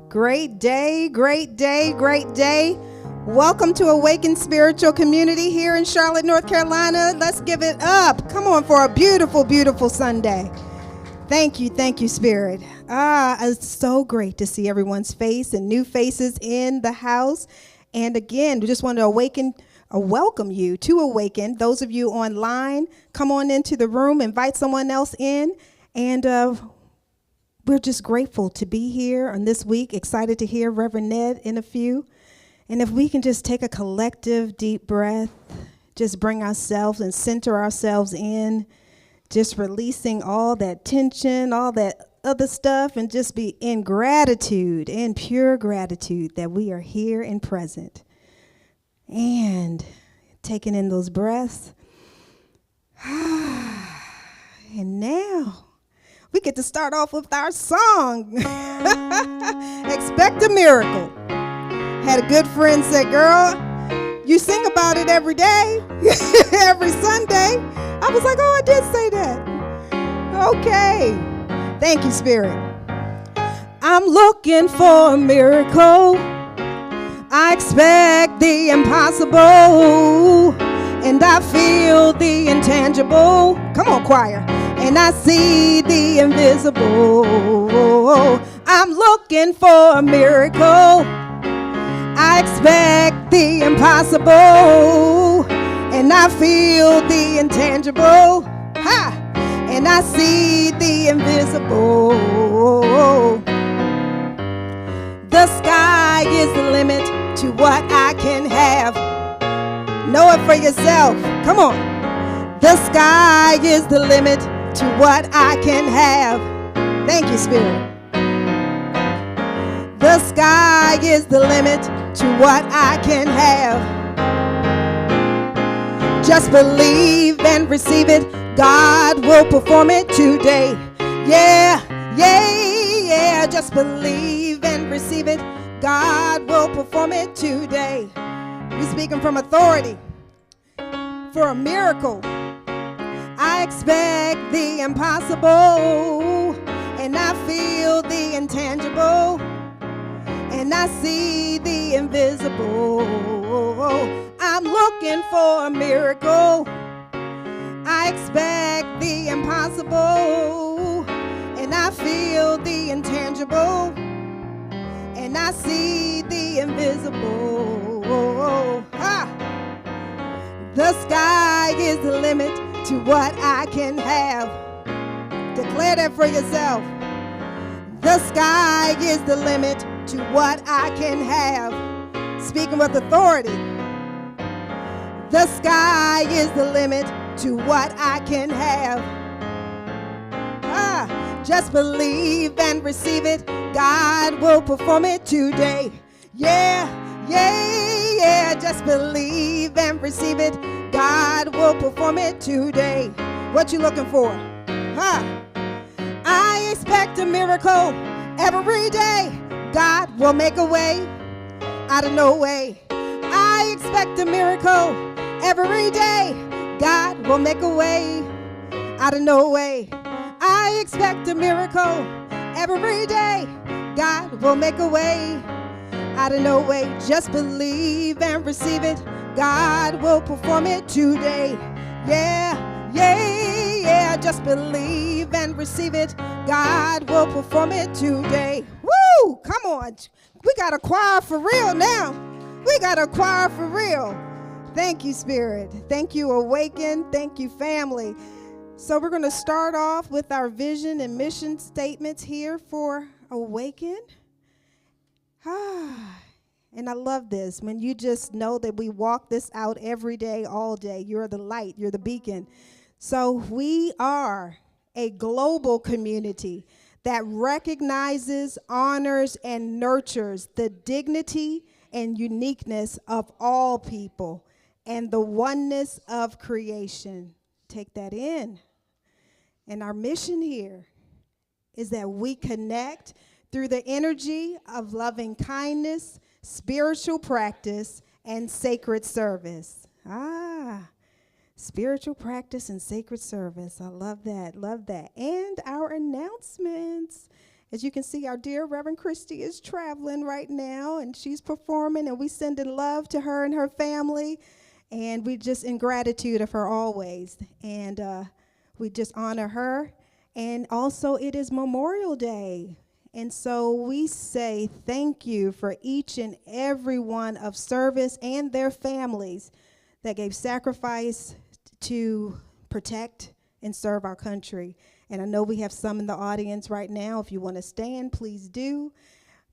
Great day, great day, great day. Welcome to Awaken Spiritual Community here in Charlotte, North Carolina. Let's give it up. Come on for a beautiful, beautiful Sunday. Thank you, Spirit. It's so great to see everyone's face and new faces in the house. And again, we just want to welcome you to Awaken. Those of you online, come on into the room, invite someone else in, and we're just grateful to be here on this week. Excited to hear Reverend Ned in a few. And if we can just take a collective deep breath, just bring ourselves and center ourselves in, just releasing all that tension, all that other stuff, and just be in gratitude, in pure gratitude that we are here and present. And taking in those breaths. And now we get to start off with our song. Expect a miracle. Had a good friend say, girl, you sing about it every day, every Sunday. I was like, oh, I did say that. Okay. Thank you, Spirit. I'm looking for a miracle. I expect the impossible, and I feel the intangible. Come on, choir. And I see the invisible. I'm looking for a miracle. I expect the impossible, and I feel the intangible. Ha! And I see the invisible. The sky is the limit to what I can have. Know it for yourself. Come on. The sky is the limit to what I can have. Thank you, Spirit. The sky is the limit to what I can have. Just believe and receive it. God will perform it today. Yeah, yeah, yeah. Just believe and receive it. God will perform it today. We're speaking from authority for a miracle. I expect the impossible, and I feel the intangible, and I see the invisible. I'm looking for a miracle. I expect the impossible, and I feel the intangible, and I see the invisible. Ha! The sky is the limit to what I can have. Declare that for yourself. The sky is the limit to what I can have. Speaking with authority. The sky is the limit to what I can have. Just believe and receive it. God will perform it today. Yeah, yeah, yeah. Just believe and receive it. God will perform it today. What you looking for? I expect a miracle every day. God will make a way out of no way. I expect a miracle every day. God will make a way out of no way. I expect a miracle every day. God will make a way out of no way. Just believe and receive it. God will perform it today. Yeah, yeah, yeah. Just believe and receive it. God will perform it today. Woo! Come on. We got a choir for real now. We got a choir for real. Thank you, Spirit. Thank you, Awaken. Thank you, family. So we're going to start off with our vision and mission statements here for Awaken. And I love this. When you just know that we walk this out every day, all day. You're the light. You're the beacon. So we are a global community that recognizes, honors, and nurtures the dignity and uniqueness of all people and the oneness of creation. Take that in. And our mission here is that we connect through the energy of loving kindness, spiritual practice, and sacred service. Spiritual practice and sacred service. I love that. Love that. And our announcements. As you can see, our dear Reverend Christy is traveling right now, and she's performing, and we sending love to her and her family, and we just in gratitude of her always. And we just honor her. And also, it is Memorial Day. And so we say thank you for each and every one of service and their families that gave sacrifice to protect and serve our country. And I know we have some in the audience right now. If you want to stand, please do.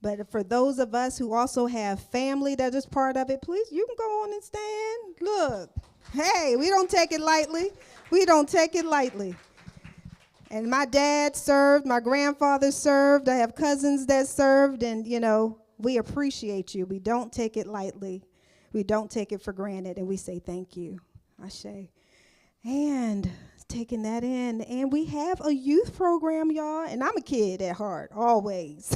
But for those of us who also have family that is part of it, please, you can go on and stand. Look, hey, we don't take it lightly. We don't take it lightly. And my dad served, my grandfather served, I have cousins that served, and, you know, we appreciate you. We don't take it lightly. We don't take it for granted, and we say thank you. Ashe. And taking that in, and we have a youth program, y'all, and I'm a kid at heart, always.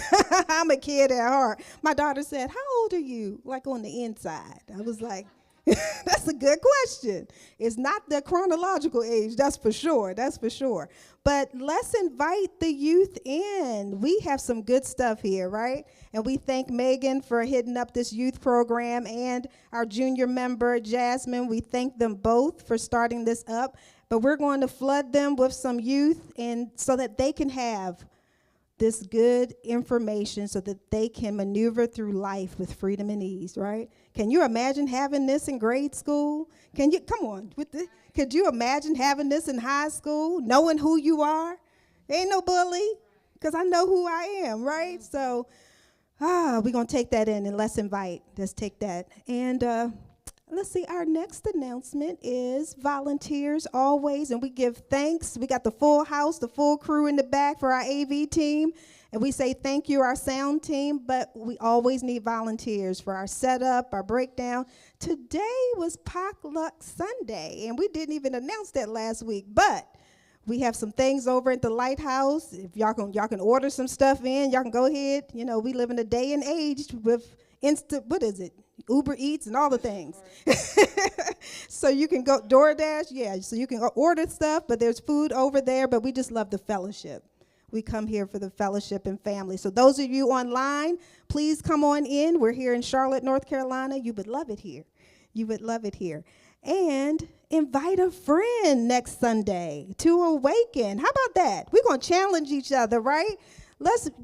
I'm a kid at heart. My daughter said, how old are you, like on the inside? I was like, that's a good question. It's not the chronological age, that's for sure, that's for sure. But let's invite the youth in. We have some good stuff here, right? And we thank Megan for hitting up this youth program and our junior member, Jasmine. We thank them both for starting this up. But we're going to flood them with some youth and so that they can have this good information so that they can maneuver through life with freedom and ease, right? Can you imagine having this in grade school? Can you, come on, could you imagine having this in high school, knowing who you are? Ain't no bully, because I know who I am, right? So, we're going to take that in and let's take that. And let's see, our next announcement is volunteers always, and we give thanks. We got the full house, the full crew in the back for our AV team, and we say thank you, our sound team, but we always need volunteers for our setup, our breakdown. Today was Potluck Sunday, and we didn't even announce that last week, but we have some things over at the Lighthouse. If y'all can order some stuff in, y'all can go ahead. You know, we live in a day and age with Uber Eats and all the things. So you can go DoorDash, so you can order stuff, but there's food over there, but we just love the fellowship. We come here for the fellowship and family. So those of you online, please come on in. We're here in Charlotte, North Carolina. You would love it here. You would love it here. And invite a friend next Sunday to Awaken. How about that? We're going to challenge each other, right?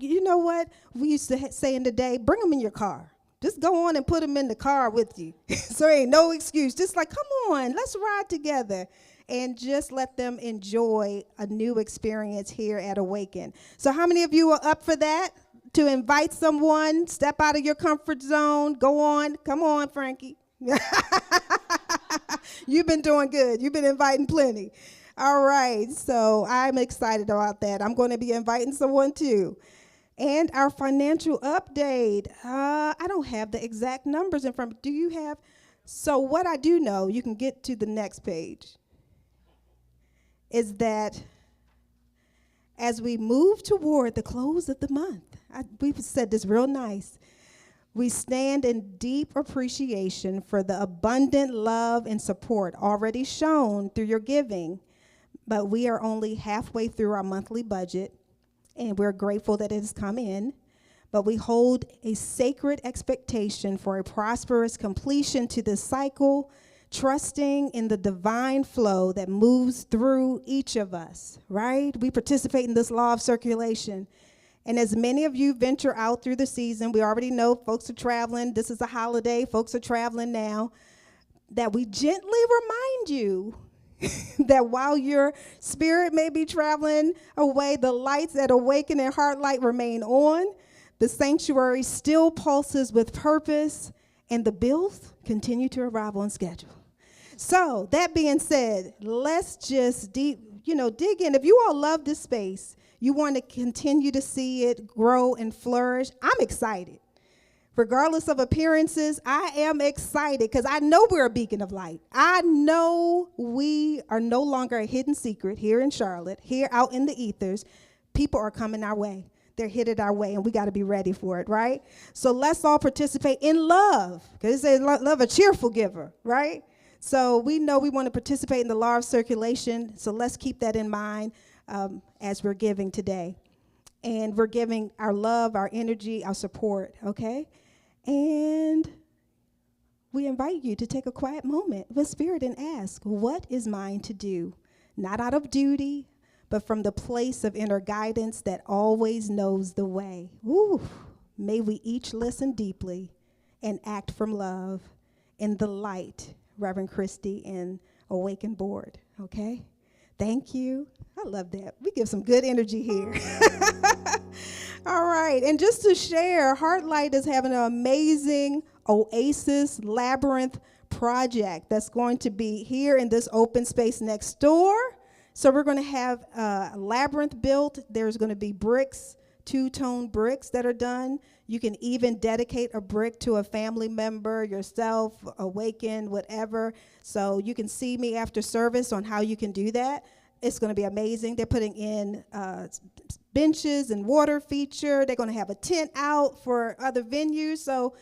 You know what? We used to say in the day, bring them in your car. Just go on and put them in the car with you. So there ain't no excuse. Just like, come on, let's ride together. And just let them enjoy a new experience here at Awaken. So how many of you are up for that? To invite someone, step out of your comfort zone, go on. Come on, Frankie. You've been doing good. You've been inviting plenty. All right, so I'm excited about that. I'm going to be inviting someone too. And our financial update. I don't have the exact numbers in front. Do you have? So what I do know, you can get to the next page, is that as we move toward the close of the month, we've said this real nice, we stand in deep appreciation for the abundant love and support already shown through your giving, but we are only halfway through our monthly budget, and we're grateful that it has come in, but we hold a sacred expectation for a prosperous completion to this cycle, trusting in the divine flow that moves through each of us, right? We participate in this law of circulation. And as many of you venture out through the season, we already know folks are traveling. This is a holiday. Folks are traveling now. That we gently remind you that while your spirit may be traveling away, the lights at Awaken and Heartlight remain on. The sanctuary still pulses with purpose, and the bills continue to arrive on schedule. So that being said, let's just dig in. If you all love this space, you want to continue to see it grow and flourish, I'm excited. Regardless of appearances, I am excited because I know we're a beacon of light. I know we are no longer a hidden secret here in Charlotte, here out in the ethers. People are coming our way. They're headed our way, and we got to be ready for it, right? So let's all participate in love, because it says love a cheerful giver, right? So we know we want to participate in the law of circulation, so let's keep that in mind as we're giving today. and we're giving our love, our energy, our support, okay? And we invite you to take a quiet moment with Spirit and ask, what is mine to do? Not out of duty, but from the place of inner guidance that always knows the way. Ooh, may we each listen deeply and act from love in the light, Reverend Christy and Awaken Board, okay? Thank you. I love that. We give some good energy here. All right, and just to share, Heartlight is having an amazing Oasis Labyrinth project that's going to be here in this open space next door. So we're going to have a labyrinth built. There's going to be bricks, two-tone bricks that are done. You can even dedicate a brick to a family member, yourself, Awaken, whatever. So you can see me after service on how you can do that. It's going to be amazing. They're putting in benches and water feature. They're going to have a tent out for other venues. So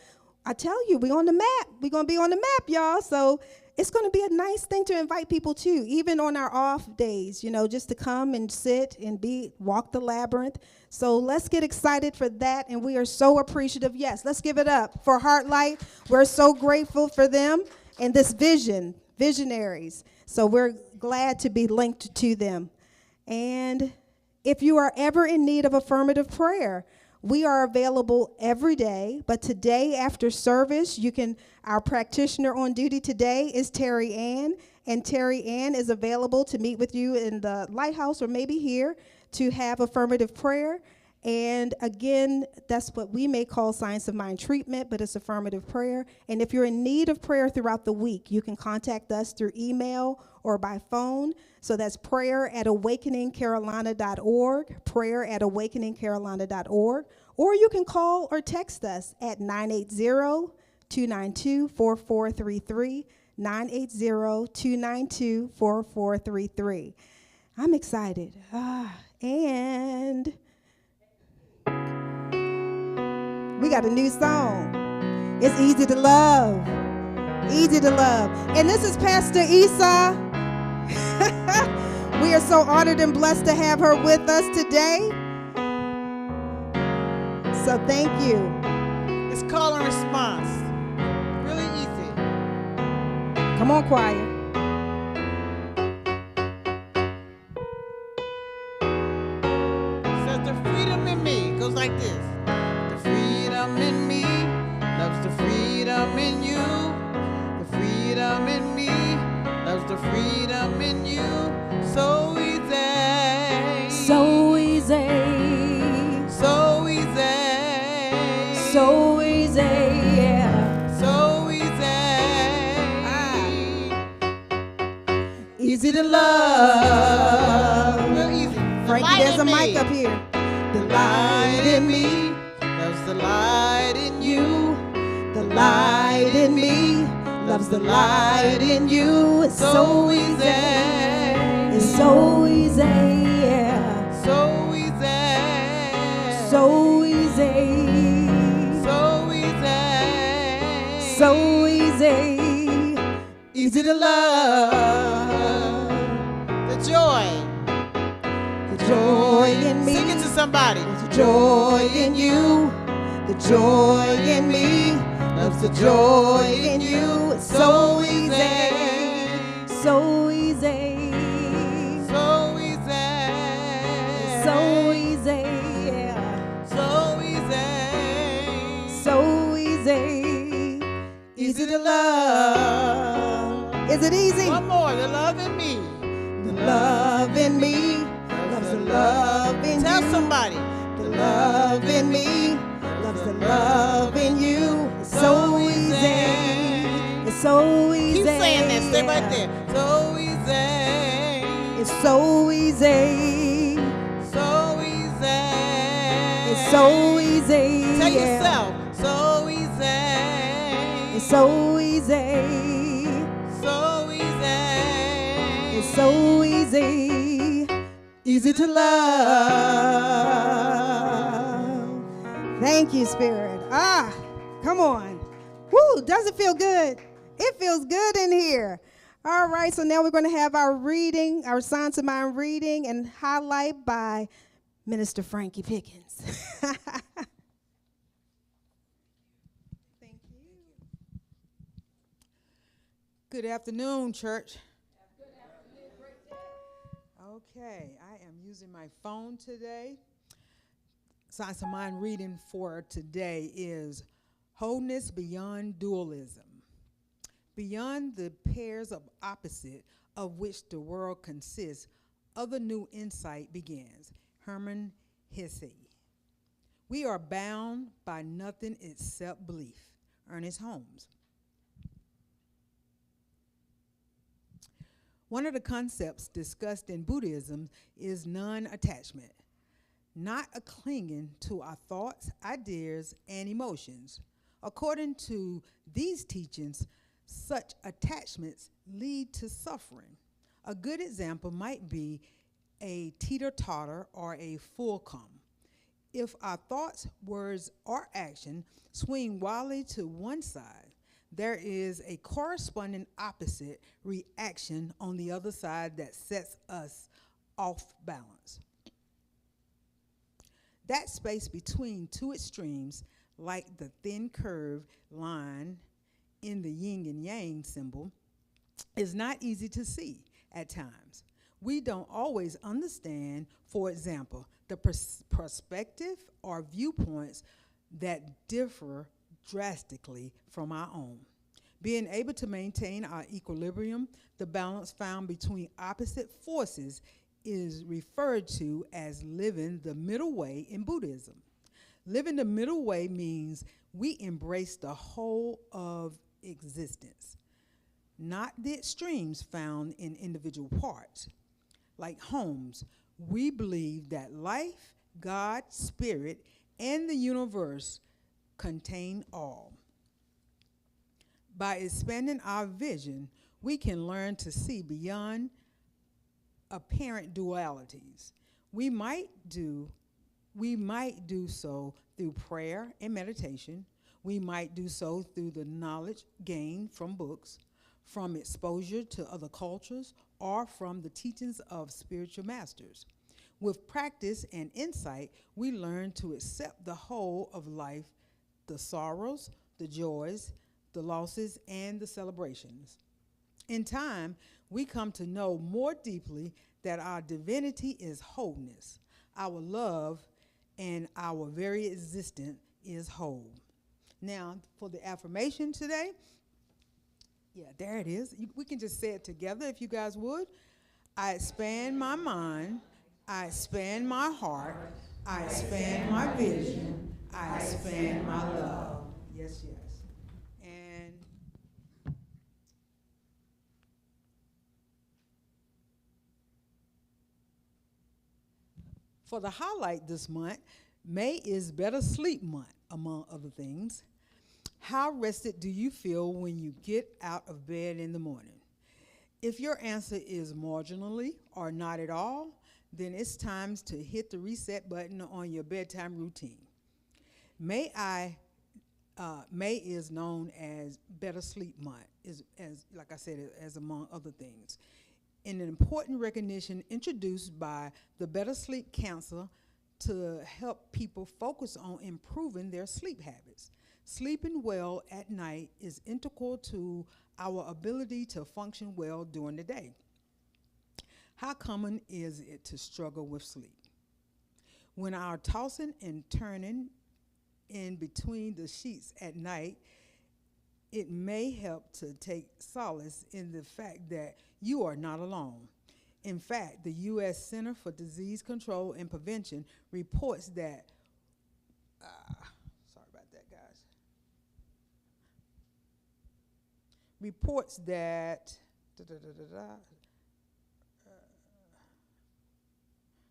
I tell you, we're on the map. We're going to be on the map, y'all. So it's going to be a nice thing to invite people to, even on our off days, you know, just to come and sit and walk the labyrinth. So let's get excited for that. And we are so appreciative. Yes, let's give it up for Heartlight. We're so grateful for them and this visionaries. So we're glad to be linked to them. And if you are ever in need of affirmative prayer, we are available every day, but today after service, our practitioner on duty today is Terry Ann, and Terry Ann is available to meet with you in the Lighthouse or maybe here to have affirmative prayer. And again, that's what we may call Science of Mind treatment, but it's affirmative prayer. And if you're in need of prayer throughout the week, you can contact us through email or by phone. So that's prayer@awakeningcarolina.org, prayer@awakeningcarolina.org. Or you can call or text us at 980-292-4433, 980-292-4433. I'm excited. And we got a new song. It's Easy to Love. Easy to Love. And this is Pastor Esau. We are so honored and blessed to have her with us today. So thank you. It's call and response. Really easy. Come on, choir. Says the freedom in me goes like this. The freedom in me loves the freedom in you. The freedom in me loves the freedom in you. So easy. So easy. So easy. So easy, yeah. So easy. Easy to love. Real easy. Frankie, there's a mic up here. The light in me loves the light in you. The light in me loves the light in you. It's so easy. It's so easy, yeah. So easy. So easy. So easy. So easy. Easy to love. The joy. The joy in me. Sing it to somebody. The joy in you. The joy in me loves the joy in you. It's so easy. So easy. So easy. So easy. Yeah. So easy. So easy. Easy to love. Is it easy? One more. The love in me. The love in me loves the love in you. Tell somebody. The love in me loves the love in you. It's so easy. It's so easy. Keep saying that. Stay right there. So easy. It's so easy. So easy. It's so easy. Tell yeah. yourself. So easy. It's so easy. So easy. It's so easy. Easy to love. Thank you, Spirit. Come on. Woo, does it feel good? It feels good in here. All right, so now we're going to have our reading, our Science of Mind reading and highlight by Minister Frankie Pickens. Thank you. Good afternoon, church. Good afternoon. Great day. Okay, I am using my phone today. Science of Mind reading for today is Wholeness Beyond Dualism. Beyond the pairs of opposite of which the world consists, other new insight begins. Herman Hesse. We are bound by nothing except belief. Ernest Holmes. One of the concepts discussed in Buddhism is non-attachment, not a clinging to our thoughts, ideas, and emotions. According to these teachings, such attachments lead to suffering. A good example might be a teeter-totter or a full come. If our thoughts, words, or action swing wildly to one side, there is a corresponding opposite reaction on the other side that sets us off balance. That space between two extremes, like the thin curved line in the yin and yang symbol, is not easy to see at times. We don't always understand, for example, the perspective or viewpoints that differ drastically from our own. Being able to maintain our equilibrium, the balance found between opposite forces, is referred to as living the middle way in Buddhism. Living the middle way means we embrace the whole of existence, not the extremes found in individual parts. Like Holmes, we believe that life, God, spirit, and the universe contain all. By expanding our vision, we can learn to see beyond apparent dualities. We might do so through prayer and meditation. We might do so through the knowledge gained from books, from exposure to other cultures, or from the teachings of spiritual masters. With practice and insight, we learn to accept the whole of life, the sorrows, the joys, the losses, and the celebrations. In time, we come to know more deeply that our divinity is wholeness. Our love and our very existence is whole. Now, for the affirmation today, yeah, there it is. We can just say it together if you guys would. I expand my mind. I expand my heart. I expand my vision. I expand my love. Yes, yes. And for the highlight this month, May is Better Sleep Month, among other things. How rested do you feel when you get out of bed in the morning? If your answer is marginally or not at all, then it's time to hit the reset button on your bedtime routine. May is known as Better Sleep Month, as like I said, as among other things. An important recognition introduced by the Better Sleep Council to help people focus on improving their sleep habits. Sleeping well at night is integral to our ability to function well during the day. How common is it to struggle with sleep? When our tossing and turning in between the sheets at night, it may help to take solace in the fact that you are not alone. In fact, the U.S. Center for Disease Control and Prevention reports that, sorry about that, guys. Reports that,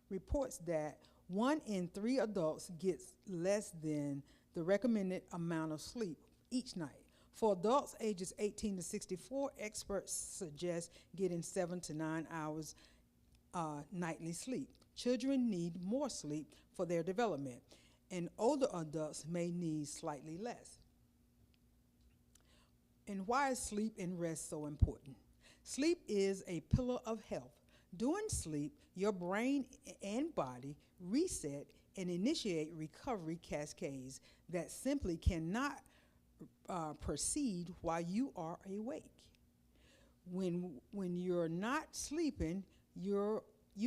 reports that 1 in 3 adults gets less than the recommended amount of sleep each night. For adults ages 18 to 64, experts suggest getting 7 to 9 hours nightly sleep. Children need more sleep for their development, and older adults may need slightly less. And why is sleep and rest so important? Sleep is a pillar of health. During sleep, your brain and body reset and initiate recovery cascades that simply cannot proceed while you are awake. When you're not sleeping, you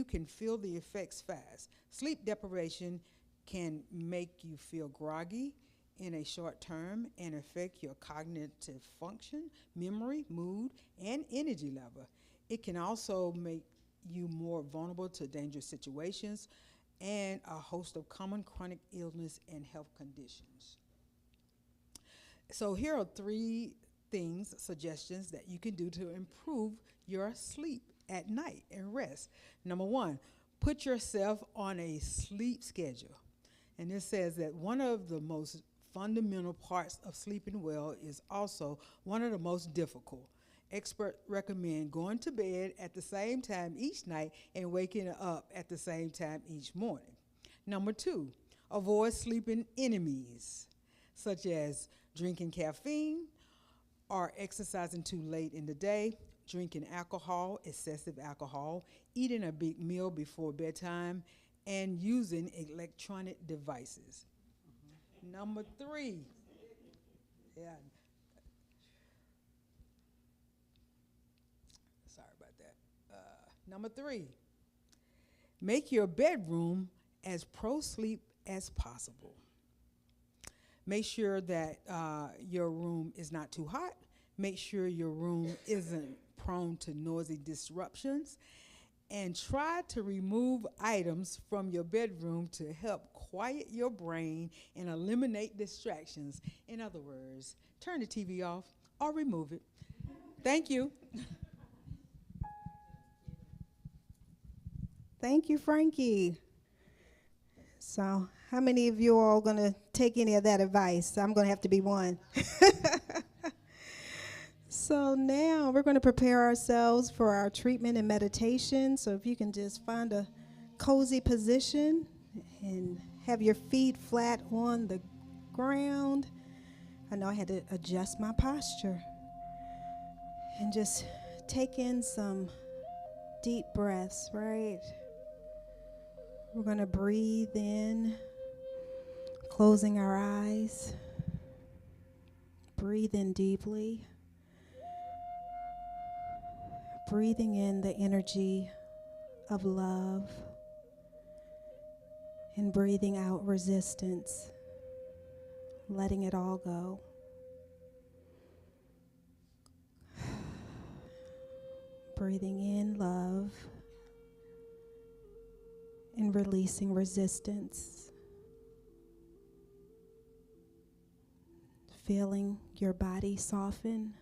can feel the effects fast. Sleep deprivation can make you feel groggy in a short term and affect your cognitive function, memory, mood, and energy level. It can also make you more vulnerable to dangerous situations and a host of common chronic illness and health conditions. So here are three things, suggestions that you can do to improve your sleep at night and rest. Number one, put yourself on a sleep schedule. And this says that one of the most fundamental parts of sleeping well is also one of the most difficult. Experts recommend going to bed at the same time each night and waking up at the same time each morning. Number two, avoid sleeping enemies, such as drinking caffeine or exercising too late in the day, drinking alcohol, excessive alcohol, eating a big meal before bedtime, and using electronic devices. Number three, yeah, sorry about that. Number three, make your bedroom as pro-sleep as possible. Make sure that your room is not too hot. Make sure your room isn't prone to noisy disruptions. And try to remove items from your bedroom to help quiet your brain and eliminate distractions. In other words, turn the TV off or remove it. Thank you. Thank you, Frankie. So, how many of you all going to take any of that advice? I'm going to have to be one. So now we're going to prepare ourselves for our treatment and meditation. So if you can just find a cozy position and have your feet flat on the ground. I know I had to adjust my posture. And just take in some deep breaths, right? We're going to breathe in, closing our eyes. Breathe in deeply. Breathing in the energy of love and breathing out resistance, letting it all go. Breathing in love and releasing resistance. Feeling your body soften.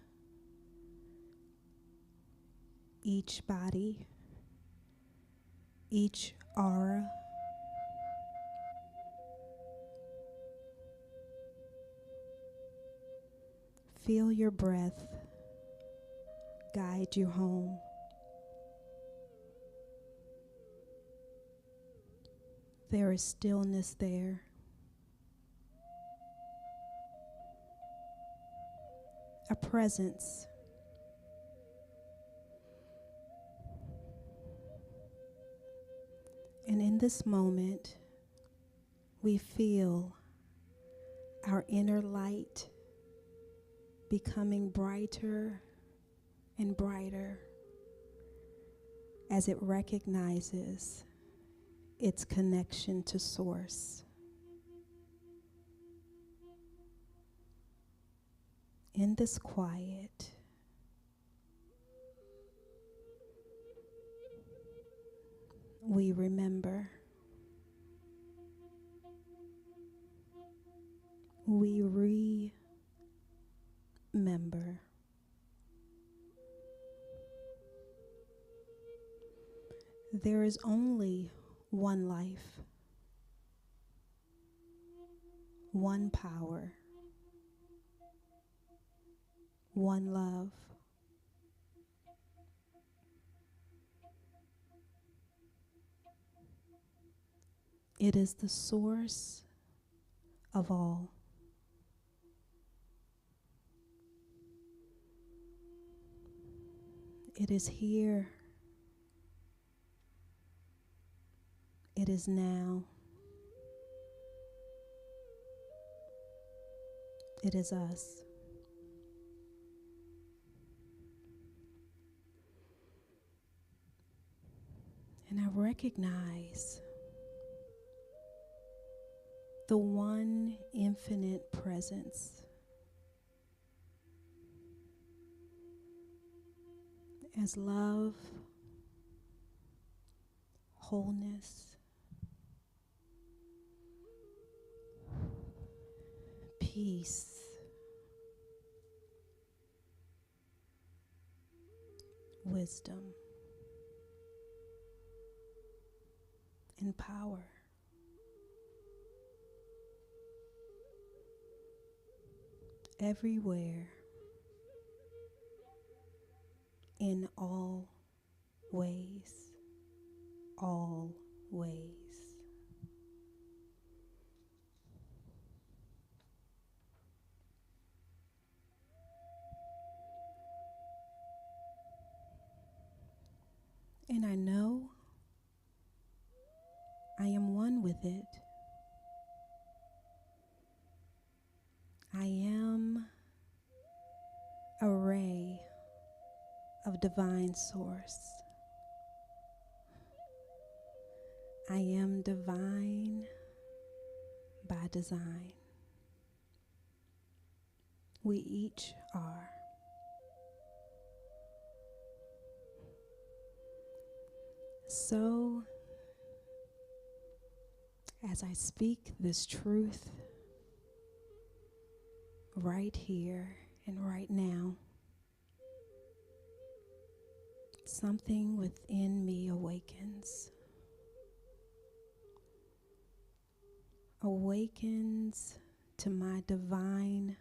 Each body, each aura. Feel your breath guide you home. There is stillness there. A presence. And in this moment, we feel our inner light becoming brighter and brighter as it recognizes its connection to Source. In this quiet, we remember. We remember. There is only one life, one power, one love. It is the source of all. It is here It is now. It is us. And I recognize the one infinite presence as love, wholeness, peace, wisdom, and power. Everywhere, in all ways, all ways. And I know I am one with it. I am a ray of divine source. I am divine by design. We each are. So, as I speak this truth right here and right now, something within me awakens. Awakens to my divine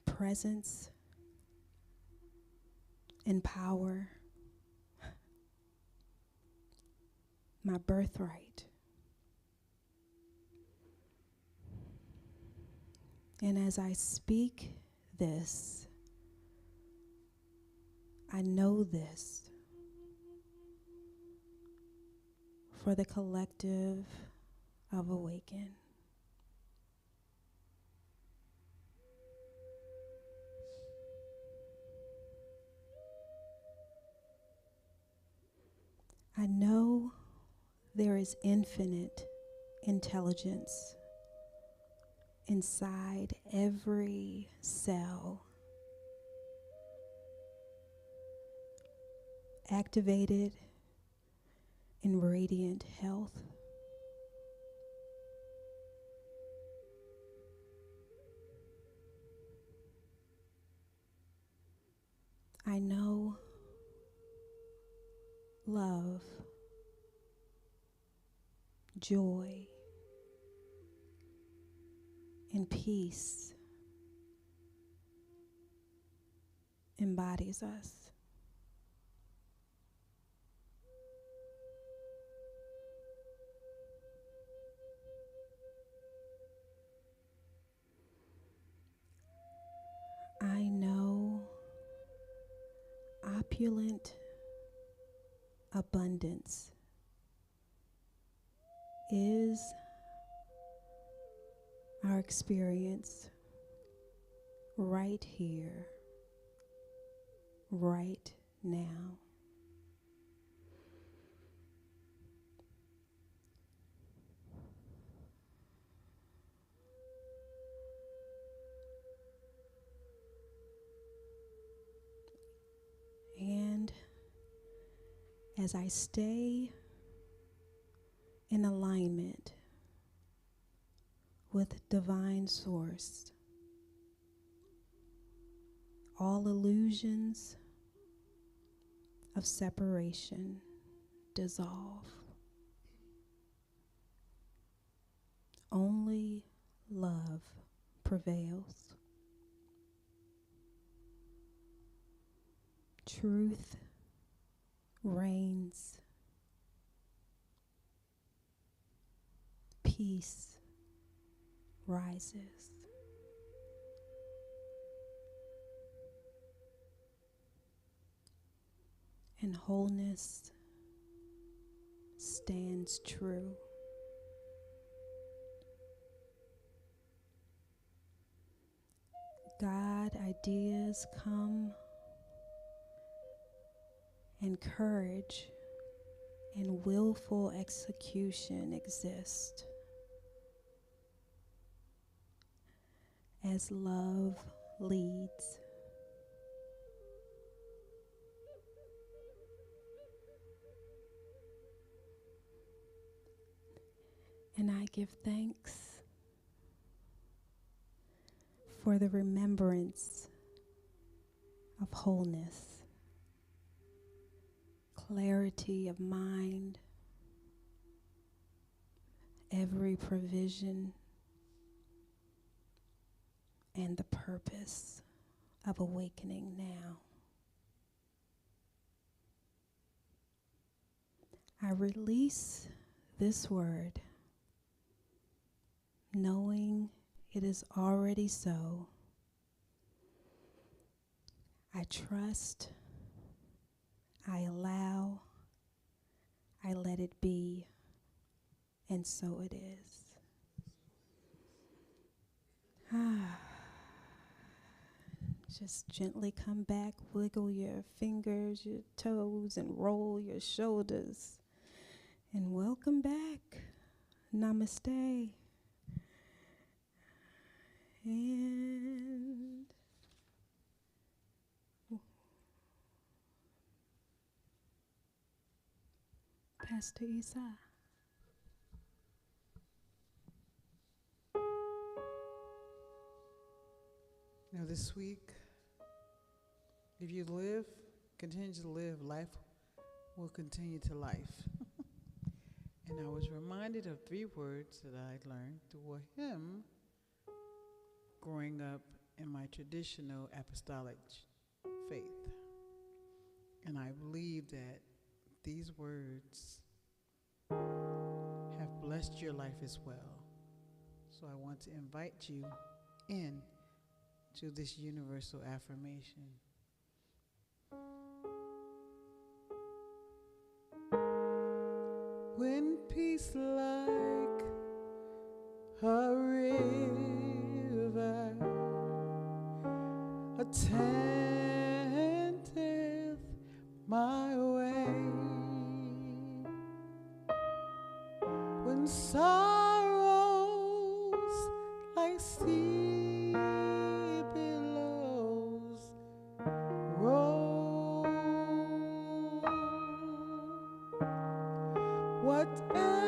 presence and power, my birthright. And as I speak this, I know this for the collective of Awaken. I know there is infinite intelligence inside every cell, activated in radiant health. I know love, joy, and peace embodies us. I know opulent abundance is our experience right here, right now. And as I stay in alignment with divine source, all illusions of separation dissolve. Only love prevails. Truth reigns. Peace rises. And wholeness stands true. God, ideas come, and courage and willful execution exist as love leads. And I give thanks for the remembrance of wholeness, clarity of mind, every provision, and the purpose of awakening now. I release this word, knowing it is already so. I trust, I allow, I let it be, and so it is. Just gently come back, wiggle your fingers, your toes, and roll your shoulders. And welcome back. Namaste. And Pastor Isa. Now this week, if you live, continue to live, life will continue to life. And I was reminded of 3 words that I learned through a hymn growing up in my traditional apostolic faith. And I believe that these words have blessed your life as well. So I want to invite you in to this universal affirmation. When peace like a river attendeth my way, when sorrows like sea billows roll, whatever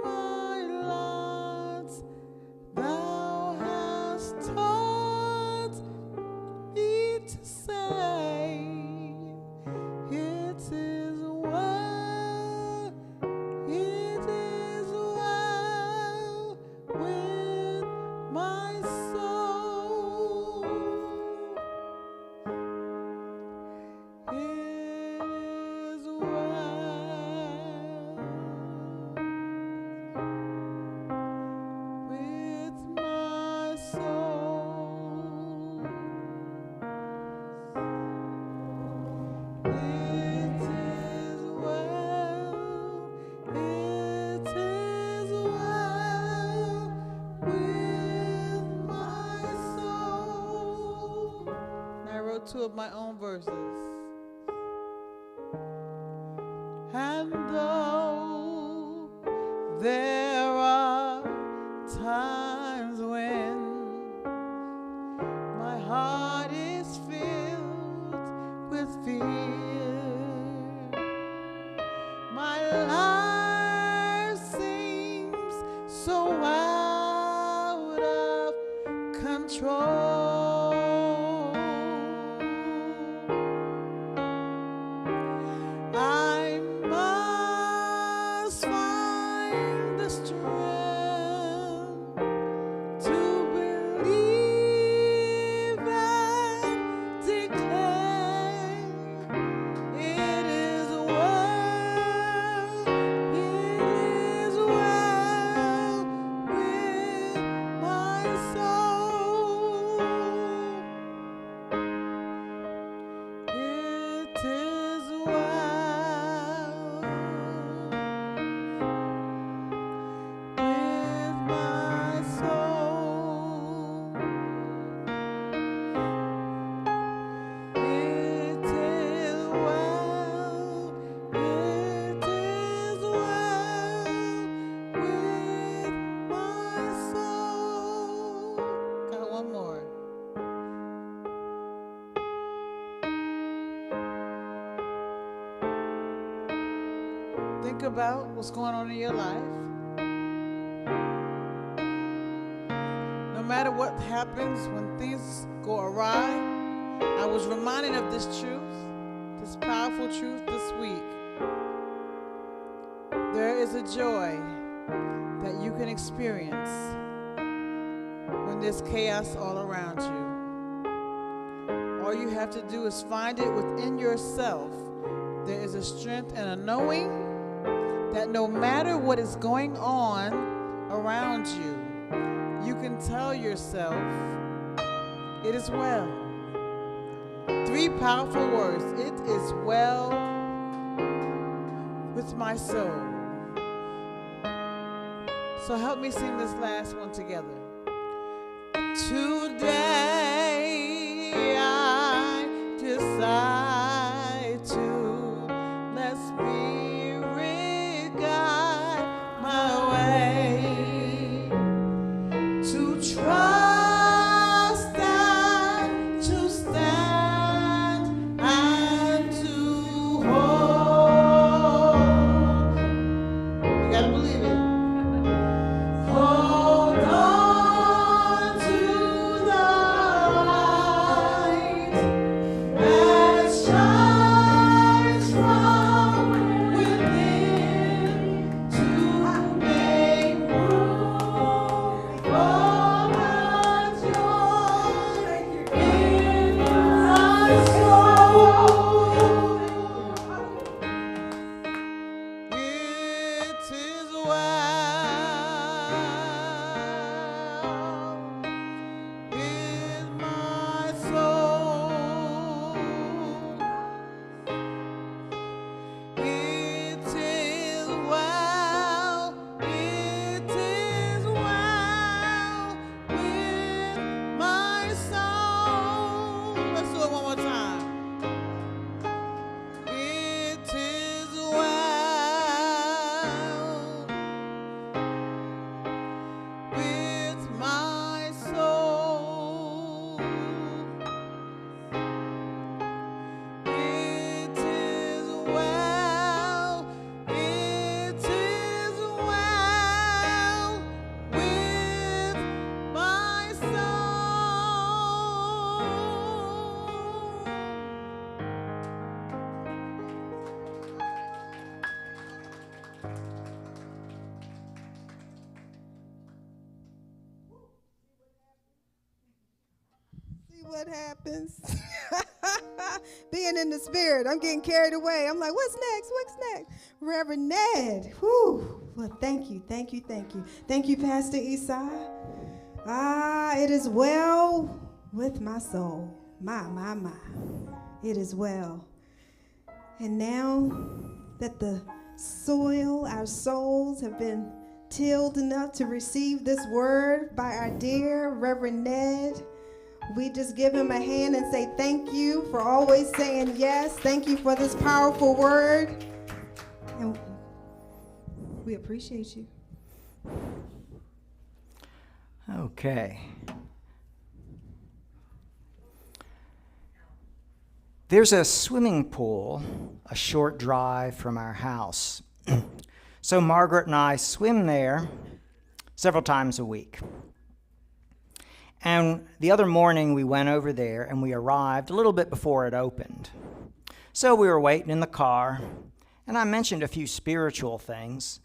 my lot thou hast taught me to say, it is well, it is well with my soul. It is well with my soul. It is well, it is well with my soul. And I wrote 2 of my own verses. And though there are times when my heart is filled with fear, my life seems so out of control, I must find the strength to believe and declare, it is well with my soul. It is well think about what's going on in your life. No matter what happens when things go awry, I was reminded of this truth, this powerful truth this week. There is a joy that you can experience when there's chaos all around you. All you have to do is find it within yourself. There is a strength and a knowing that no matter what is going on around you, you can tell yourself, it is well. 3 powerful words, it is well with my soul. So help me sing this last one together. Today I decide to let Spirit guide my way, to trust and to stand and to hold. You gotta believe it. Hold on to the light that shines from within to make room for the joy in my soul. It is well with my soul. It is well, it is well with my soul. Let's do it one more time. It is well with my soul. It is well, it is well with my See what happens? Being in the spirit, I'm getting carried away. I'm like, what's next? What's next? Reverend Ned. Whew. Well, thank you, thank you, thank you. Thank you, Pastor Esai. It is well with my soul. My. It is well. And now that the soil, our souls have been tilled enough to receive this word by our dear Reverend Ned, we just give him a hand and say thank you for always saying yes. Thank you for this powerful word. And we appreciate you. Okay. There's a swimming pool a short drive from our house. So Margaret and I swim there several times a week. And the other morning we went over there and we arrived a little bit before it opened. So we were waiting in the car and I mentioned a few spiritual things.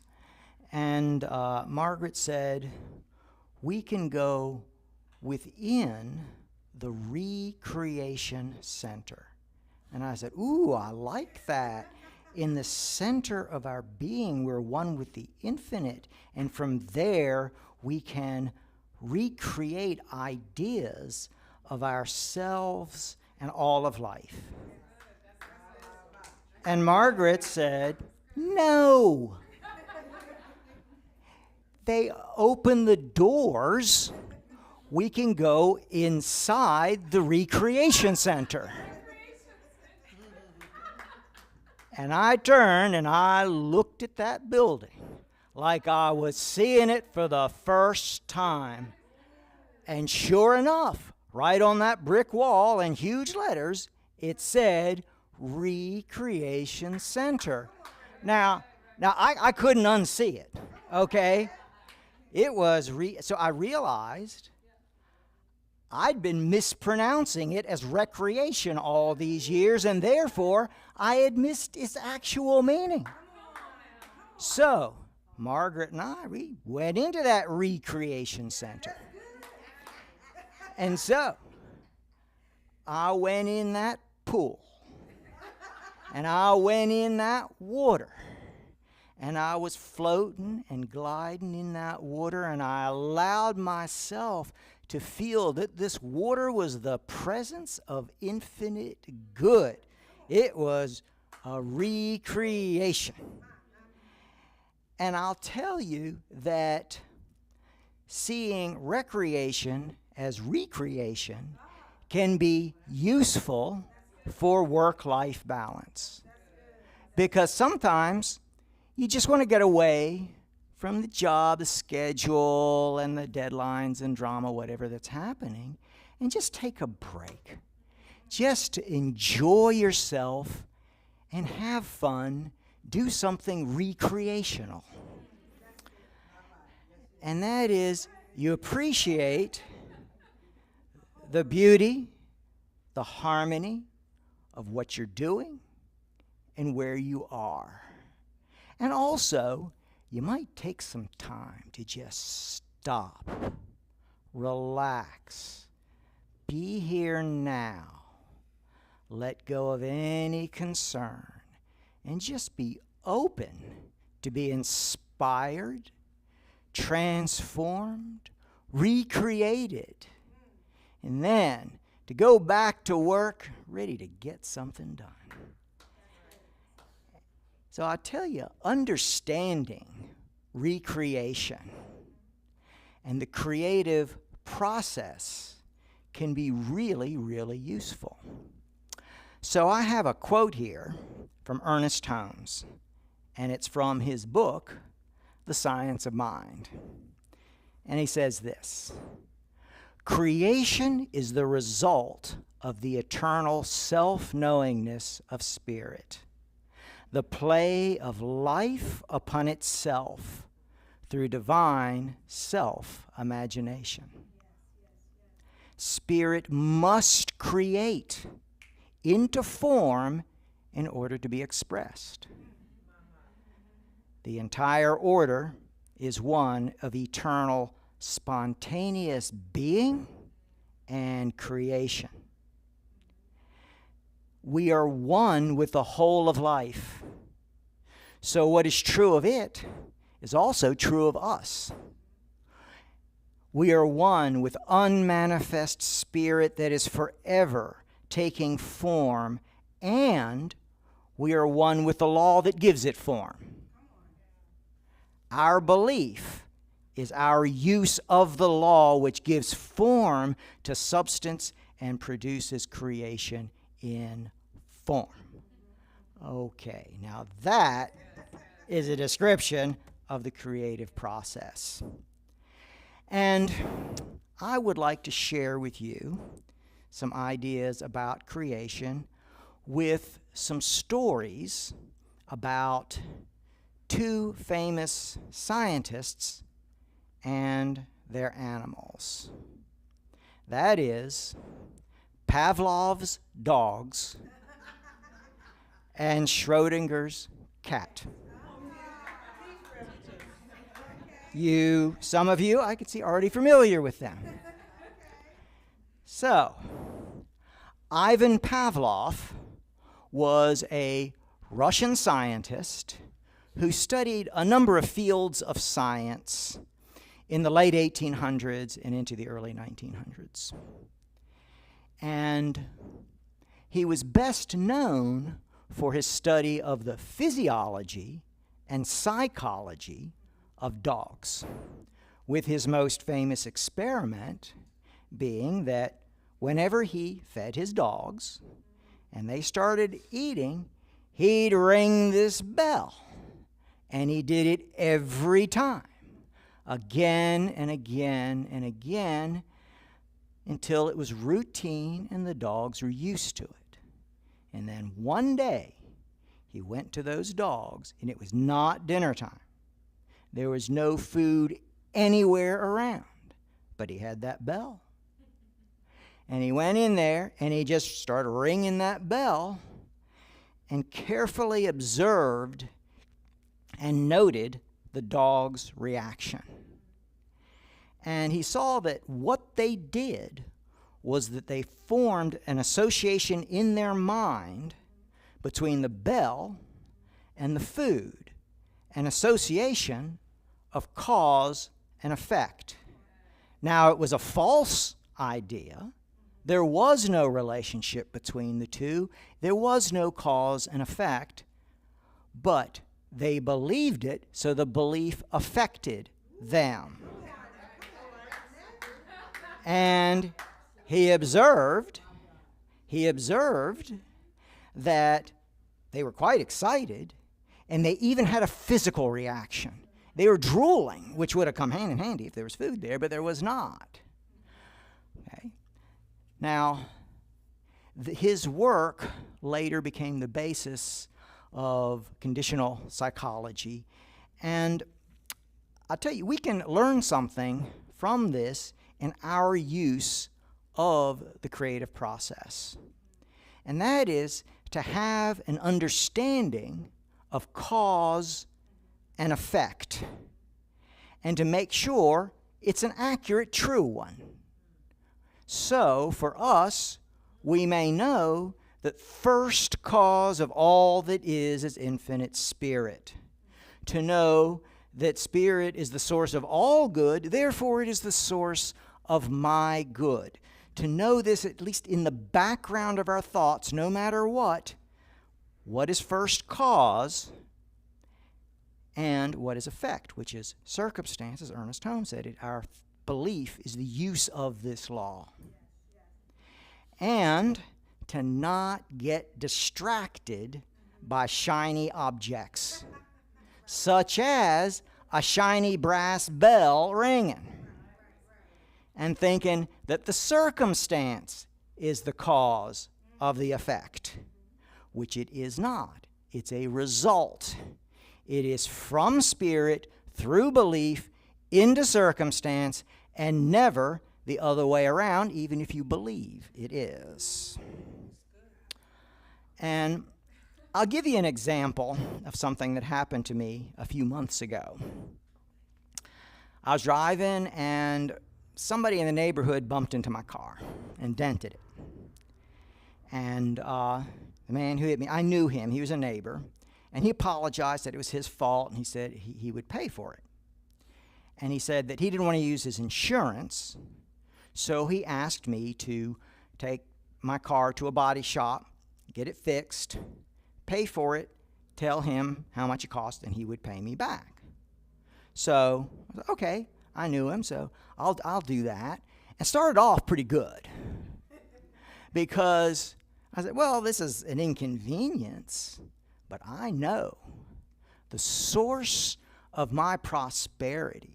And Margaret said, we can go within the Recreation Center. And I said, ooh, I like that. In the center of our being, we're one with the infinite. And from there, we can recreate ideas of ourselves and all of life. And Margaret said, no. They open the doors. We can go inside the Recreation Center. And I turned and I looked at that building like I was seeing it for the first time. And sure enough, right on that brick wall in huge letters, it said Recreation Center. Now, Now, I couldn't unsee it, okay? It was, so I realized I'd been mispronouncing it as recreation all these years, and therefore I had missed its actual meaning. So, Margaret and I, we went into that recreation center. And so, I went in that pool, and I went in that water, and I was floating and gliding in that water, and I allowed myself to feel that this water was the presence of infinite good. It was a recreation. And I'll tell you that seeing recreation as recreation can be useful for work-life balance. Because sometimes you just want to get away from the job, the schedule, and the deadlines and drama, whatever that's happening, and just take a break. Just to enjoy yourself and have fun, do something recreational. And that is, you appreciate the beauty, the harmony of what you're doing and where you are. And also, you might take some time to just stop, relax, be here now, let go of any concern, and just be open to be inspired, transformed, recreated, and then to go back to work ready to get something done. So I tell you, understanding recreation and the creative process can be really, really useful. So I have a quote here from Ernest Holmes, and it's from his book, The Science of Mind. And he says this: creation is the result of the eternal self-knowingness of spirit, the play of life upon itself through divine self-imagination. Spirit must create into form in order to be expressed. The entire order is one of eternal spontaneous being and creation. We are one with the whole of life. So what is true of it is also true of us. We are one with unmanifest spirit that is forever taking form, and we are one with the law that gives it form. Our belief is our use of the law which gives form to substance and produces creation in form. Okay, now that is a description of the creative process. And I would like to share with you some ideas about creation with some stories about two famous scientists and their animals. That is Pavlov's dogs and Schrodinger's cat. Some of you, I can see, already familiar with them. So, Ivan Pavlov was a Russian scientist who studied a number of fields of science in the late 1800s and into the early 1900s. And he was best known for his study of the physiology and psychology of dogs, with his most famous experiment being that whenever he fed his dogs and they started eating, he'd ring this bell. And he did it every time, again and again and again, until it was routine and the dogs were used to it. And then one day, he went to those dogs, and it was not dinner time. There was no food anywhere around, but he had that bell. And he went in there, and he just started ringing that bell and carefully observed and noted the dog's reaction. And he saw that what they did was that they formed an association in their mind between the bell and the food, an association of cause and effect. Now, it was a false idea. There was no relationship between the two. There was no cause and effect, but they believed it, so the belief affected them. And he observed that they were quite excited, and they even had a physical reaction. They were drooling, which would have come hand in handy if there was food there, but there was not. Okay. Now, his work later became the basis of conditional psychology, and I'll tell you, we can learn something from this in our use of the creative process. And that is to have an understanding of cause and effect, and to make sure it's an accurate, true one. So, for us, we may know that first cause of all that is infinite spirit. To know that spirit is the source of all good, therefore it is the source of my good. To know this, at least in the background of our thoughts, no matter what is first cause and what is effect, which is circumstance, as Ernest Holmes said it. Our belief is the use of this law. And to not get distracted by shiny objects, such as a shiny brass bell ringing, and thinking that the circumstance is the cause of the effect, which it is not. It's a result. It is from spirit through belief into circumstance, and never the other way around, even if you believe it is. And I'll give you an example of something that happened to me a few months ago. I was driving, and somebody in the neighborhood bumped into my car and dented it. And the man who hit me, I knew him. He was a neighbor. And he apologized that it was his fault, and he said he would pay for it. And he said that he didn't want to use his insurance, so he asked me to take my car to a body shop, get it fixed, pay for it, tell him how much it cost, and he would pay me back. So, I said, okay, I knew him, so I'll do that. And started off pretty good, because I said, well, this is an inconvenience, but I know the source of my prosperity,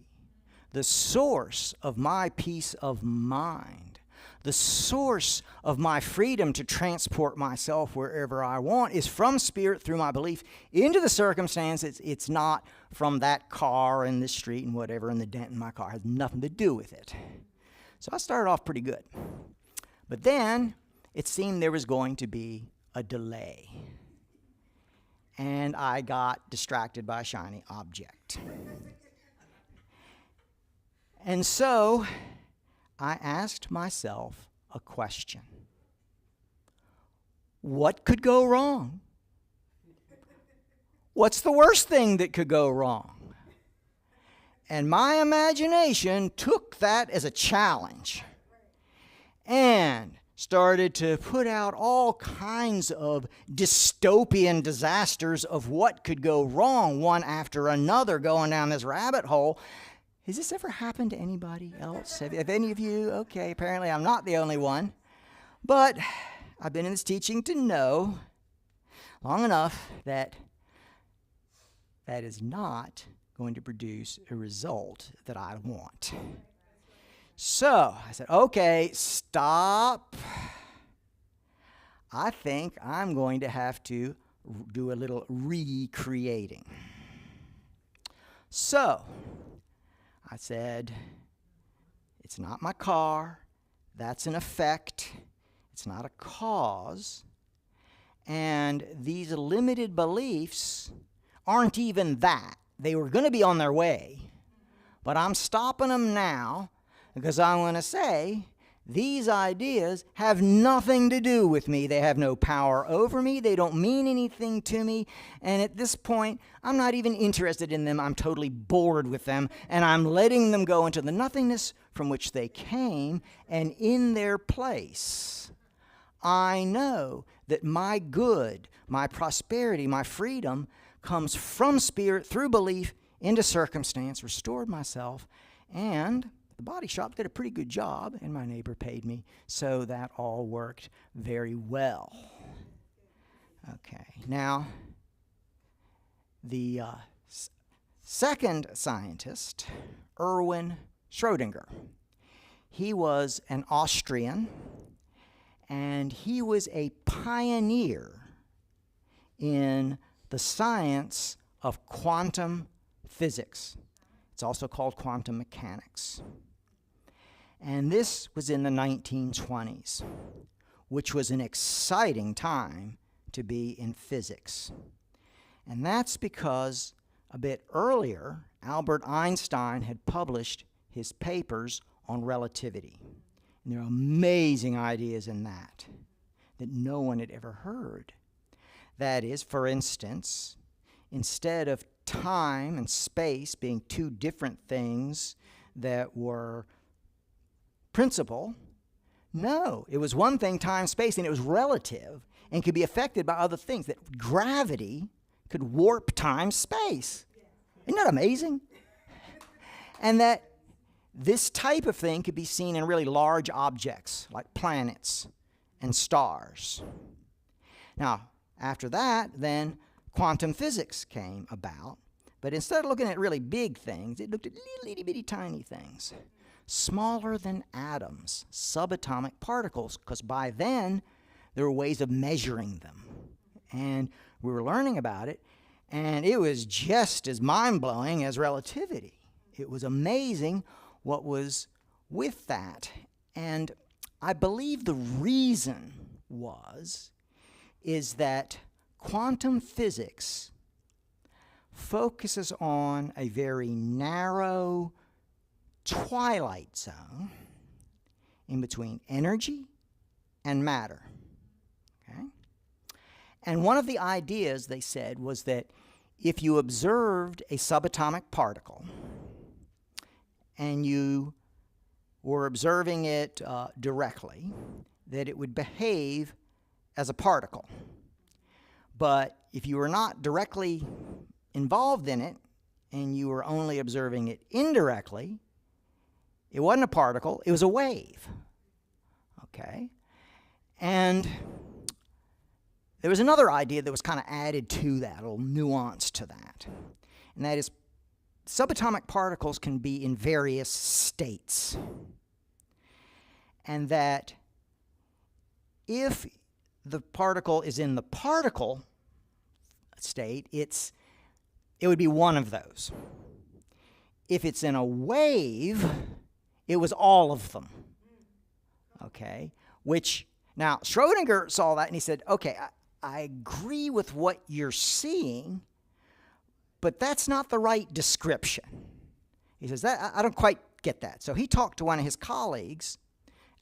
the source of my peace of mind, the source of my freedom to transport myself wherever I want is from spirit through my belief into the circumstance. It's not from that car and the street and whatever, and the dent in my car. It has nothing to do with it. So I started off pretty good. But then it seemed there was going to be a delay. And I got distracted by a shiny object. And so I asked myself a question. What could go wrong? What's the worst thing that could go wrong? And my imagination took that as a challenge and started to put out all kinds of dystopian disasters of what could go wrong, one after another, going down this rabbit hole. Has this ever happened to anybody else? Have any of you? Okay, apparently I'm not the only one. But I've been in this teaching to know long enough that that is not going to produce a result that I want. So I said, okay, stop. I think I'm going to have to do a little recreating. So, I said, it's not my car. That's an effect. It's not a cause. And these limited beliefs aren't even that. They were going to be on their way. But I'm stopping them now because I want to say these ideas have nothing to do with me. They have no power over me. They don't mean anything to me. And at this point, I'm not even interested in them. I'm totally bored with them. And I'm letting them go into the nothingness from which they came. And in their place, I know that my good, my prosperity, my freedom comes from spirit through belief into circumstance, restored myself, and the body shop did a pretty good job, and my neighbor paid me, so that all worked very well. Okay, now the second scientist, Erwin Schrödinger, he was an Austrian, and he was a pioneer in the science of quantum physics. It's also called quantum mechanics. And this was in the 1920s, which was an exciting time to be in physics. And that's because a bit earlier, Albert Einstein had published his papers on relativity. And there are amazing ideas in that no one had ever heard. That is, for instance, instead of time and space being two different things that were principal, no, it was one thing, time, space, and it was relative and could be affected by other things, that gravity could warp time, space. Isn't that amazing? And that this type of thing could be seen in really large objects like planets and stars. Now, after that, then quantum physics came about. But instead of looking at really big things, it looked at little itty bitty tiny things, smaller than atoms, subatomic particles, because by then there were ways of measuring them. And we were learning about it, and it was just as mind-blowing as relativity. It was amazing what was with that. And I believe the reason is that quantum physics focuses on a very narrow twilight zone in between energy and matter. Okay? And one of the ideas, they said, was that if you observed a subatomic particle and you were observing it directly, that it would behave as a particle. But if you were not directly involved in it and you were only observing it indirectly, it wasn't a particle, it was a wave. Okay? And there was another idea that was kind of added to that, a little nuance to that. And that is, subatomic particles can be in various states. And that if the particle is in the particle state, it would be one of those. If it's in a wave, it was all of them. Okay? Which, now, Schrödinger saw that and he said, okay, I agree with what you're seeing, but that's not the right description. He says, I don't quite get that. So he talked to one of his colleagues,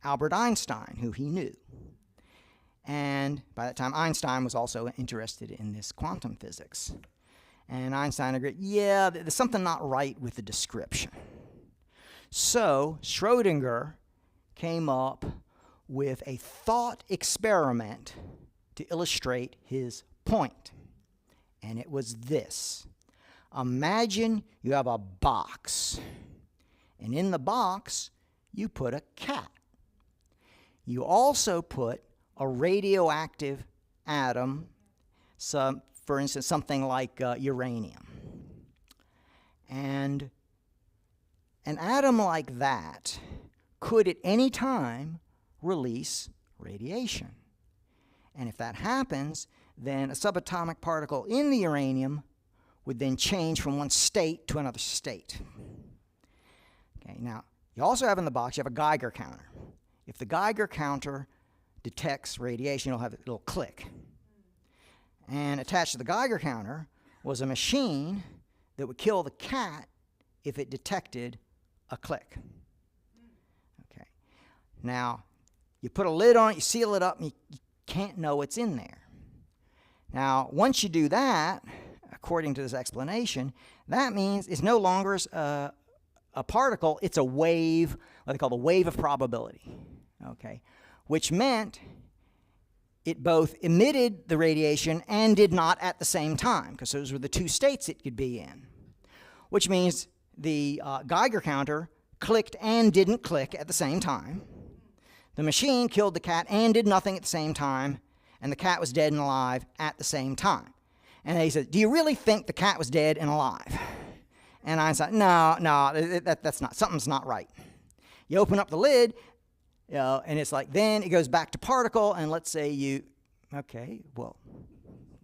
Albert Einstein, who he knew. And by that time, Einstein was also interested in this quantum physics. And Einstein agreed, yeah, there's something not right with the description. So Schrödinger came up with a thought experiment to illustrate his point. And it was this. Imagine you have a box. And in the box, you put a cat. You also put a radioactive atom, for instance, something like uranium. And an atom like that could at any time release radiation. And if that happens, then a subatomic particle in the uranium would then change from one state to another state. Okay, now, you also have in the box, you have a Geiger counter. If the Geiger counter detects radiation, it'll click. And attached to the Geiger counter was a machine that would kill the cat if it detected a click. Okay. Now, you put a lid on it, you seal it up, and you can't know what's in there. Now, once you do that, according to this explanation, that means it's no longer a particle, it's a wave, what they call the wave of probability. Okay. Which meant it both emitted the radiation and did not at the same time, because those were the two states it could be in. Which means the Geiger counter clicked and didn't click at the same time. The machine killed the cat and did nothing at the same time, and the cat was dead and alive at the same time. And they said, do you really think the cat was dead and alive? And I said, no, that's not, something's not right. You open up the lid, and it's like, then it goes back to particle, and let's say okay, well,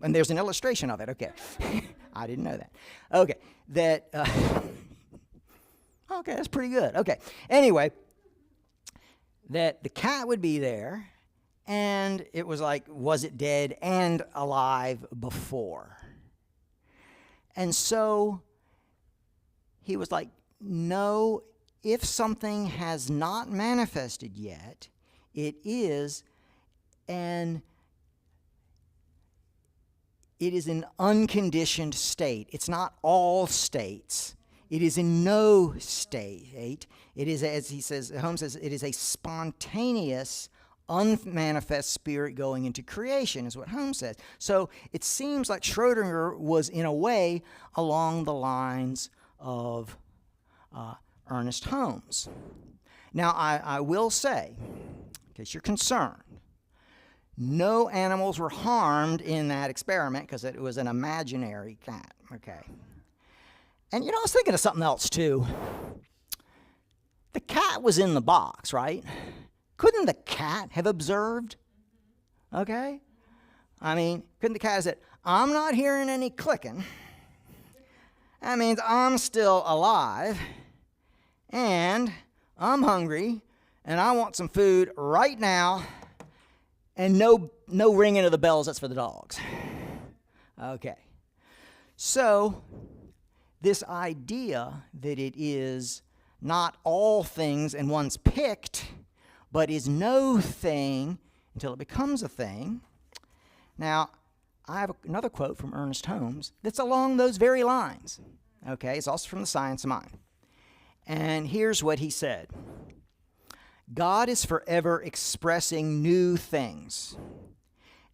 and there's an illustration of it, okay. I didn't know that. Okay, okay, that's pretty good. Okay, anyway, that the cat would be there, and it was like, was it dead and alive before? And so he was like, no, if something has not manifested yet, it is an unconditioned state. It's not all states. It is in no state. It is, as he says, Holmes says, it is a spontaneous, unmanifest spirit going into creation, is what Holmes says. So it seems like Schrodinger was, in a way, along the lines of Ernest Holmes. Now, I will say, in case you're concerned, no animals were harmed in that experiment because it was an imaginary cat, okay? And, I was thinking of something else, too. The cat was in the box, right? Couldn't the cat have observed? Okay? I mean, couldn't the cat have said, I'm not hearing any clicking. That means I'm still alive, and I'm hungry, and I want some food right now, and no ringing of the bells, that's for the dogs. Okay. So, this idea that it is not all things and one's picked, but is no thing until it becomes a thing. Now, I have another quote from Ernest Holmes that's along those very lines. Okay, it's also from The Science of Mind. And here's what he said. God is forever expressing new things.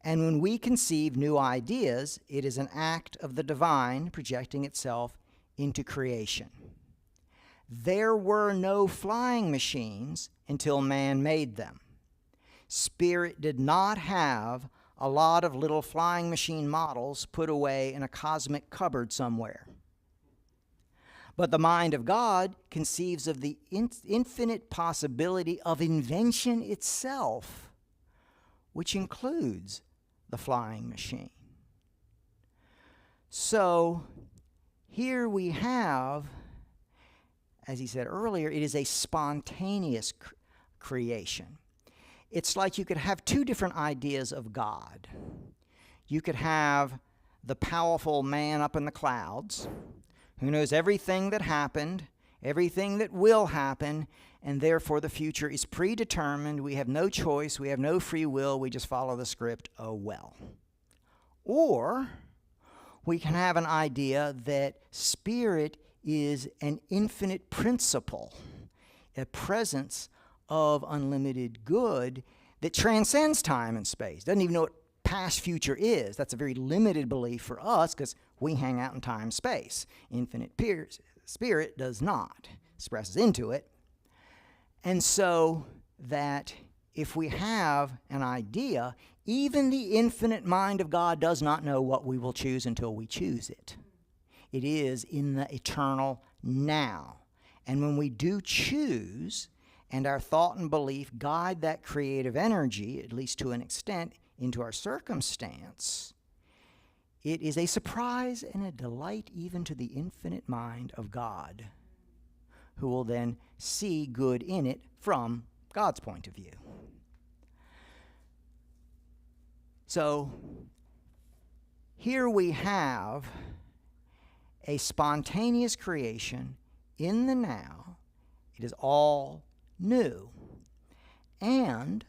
And when we conceive new ideas, it is an act of the divine projecting itself into creation. There were no flying machines until man made them. Spirit did not have a lot of little flying machine models put away in a cosmic cupboard somewhere. But the mind of God conceives of the infinite possibility of invention itself, which includes the flying machine. So here we have, as he said earlier, it is a spontaneous creation. It's like you could have two different ideas of God. You could have the powerful man up in the clouds who knows everything that happened, everything that will happen, and therefore the future is predetermined. We have no choice. We have no free will. We just follow the script. Oh, well. Or we can have an idea that spirit is an infinite principle, a presence of unlimited good that transcends time and space. Doesn't even know what past future is. That's a very limited belief for us because we hang out in time space. Infinite spirit does not. Expresses into it. And so that if we have an idea, even the infinite mind of God does not know what we will choose until we choose it. It is in the eternal now. And when we do choose, and our thought and belief guide that creative energy, at least to an extent, into our circumstance, it is a surprise and a delight even to the infinite mind of God, who will then see good in it from God's point of view. So here we have a spontaneous creation in the now. It is all new. And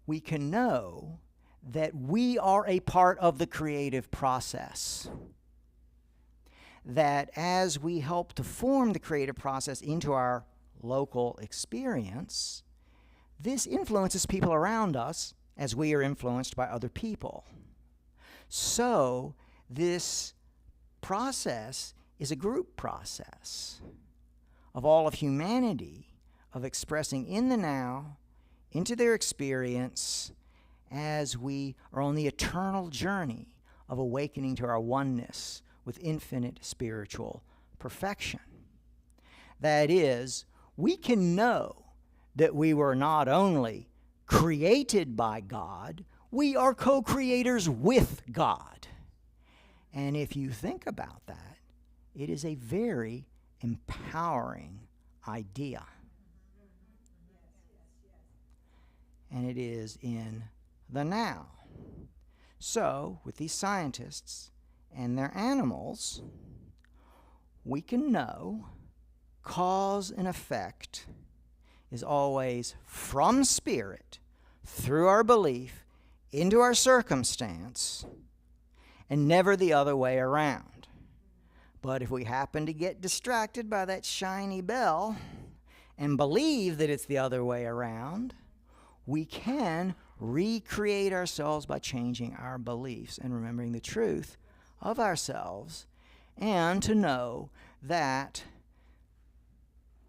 we can know that we are a part of the creative process. That as we help to form the creative process into our local experience, this influences people around us as we are influenced by other people. So this process is a group process of all of humanity, of expressing in the now, into their experience, as we are on the eternal journey of awakening to our oneness with infinite spiritual perfection. That is, we can know that we were not only created by God, we are co-creators with God. And if you think about that, it is a very empowering idea. And it is in the now. So, with these scientists and their animals, we can know cause and effect is always from spirit, through our belief, into our circumstance, and never the other way around. But if we happen to get distracted by that shiny bell and believe that it's the other way around, we can recreate ourselves by changing our beliefs and remembering the truth of ourselves, and to know that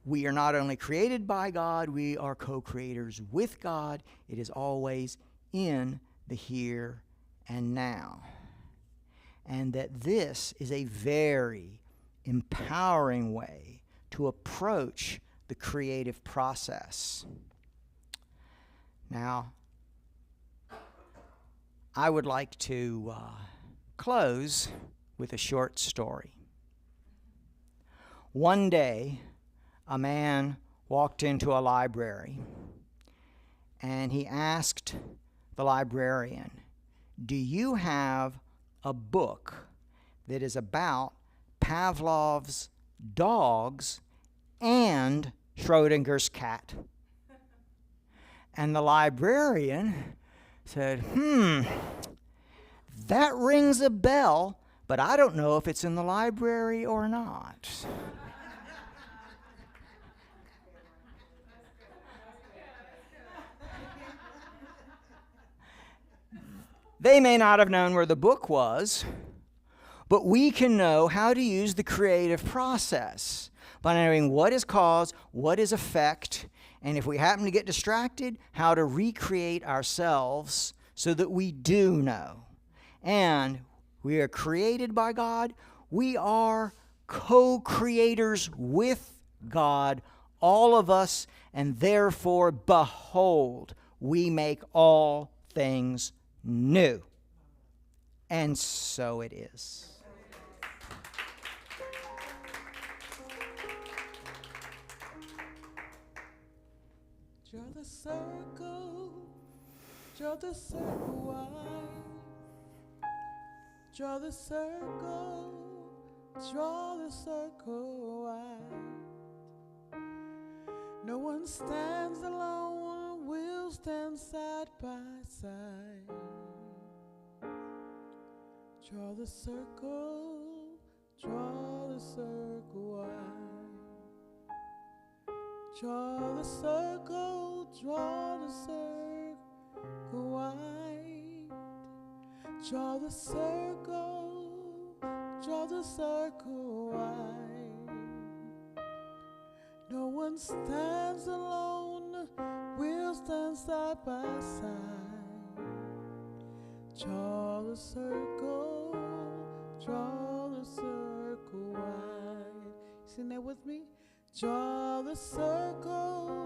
we are not only created by God, we are co-creators with God. It is always in the here and now. And that this is a very empowering way to approach the creative process. Now, I would like to close with a short story. One day, a man walked into a library and he asked the librarian, "Do you have a book that is about Pavlov's dogs and Schrodinger's cat?" And the librarian said, "That rings a bell, but I don't know if it's in the library or not." They may not have known where the book was, but we can know how to use the creative process by knowing what is cause, what is effect, and if we happen to get distracted, how to recreate ourselves so that we do know. And we are created by God. We are co-creators with God, all of us, and therefore, behold, we make all things new. And so it is. Draw the circle wide. Draw the circle wide. No one stands alone, we'll stand side by side. Draw the circle wide. Draw the circle wide. Draw the circle wide. No one stands alone, we'll stand side by side. Draw the circle wide. Sing that with me? Draw the circle wide.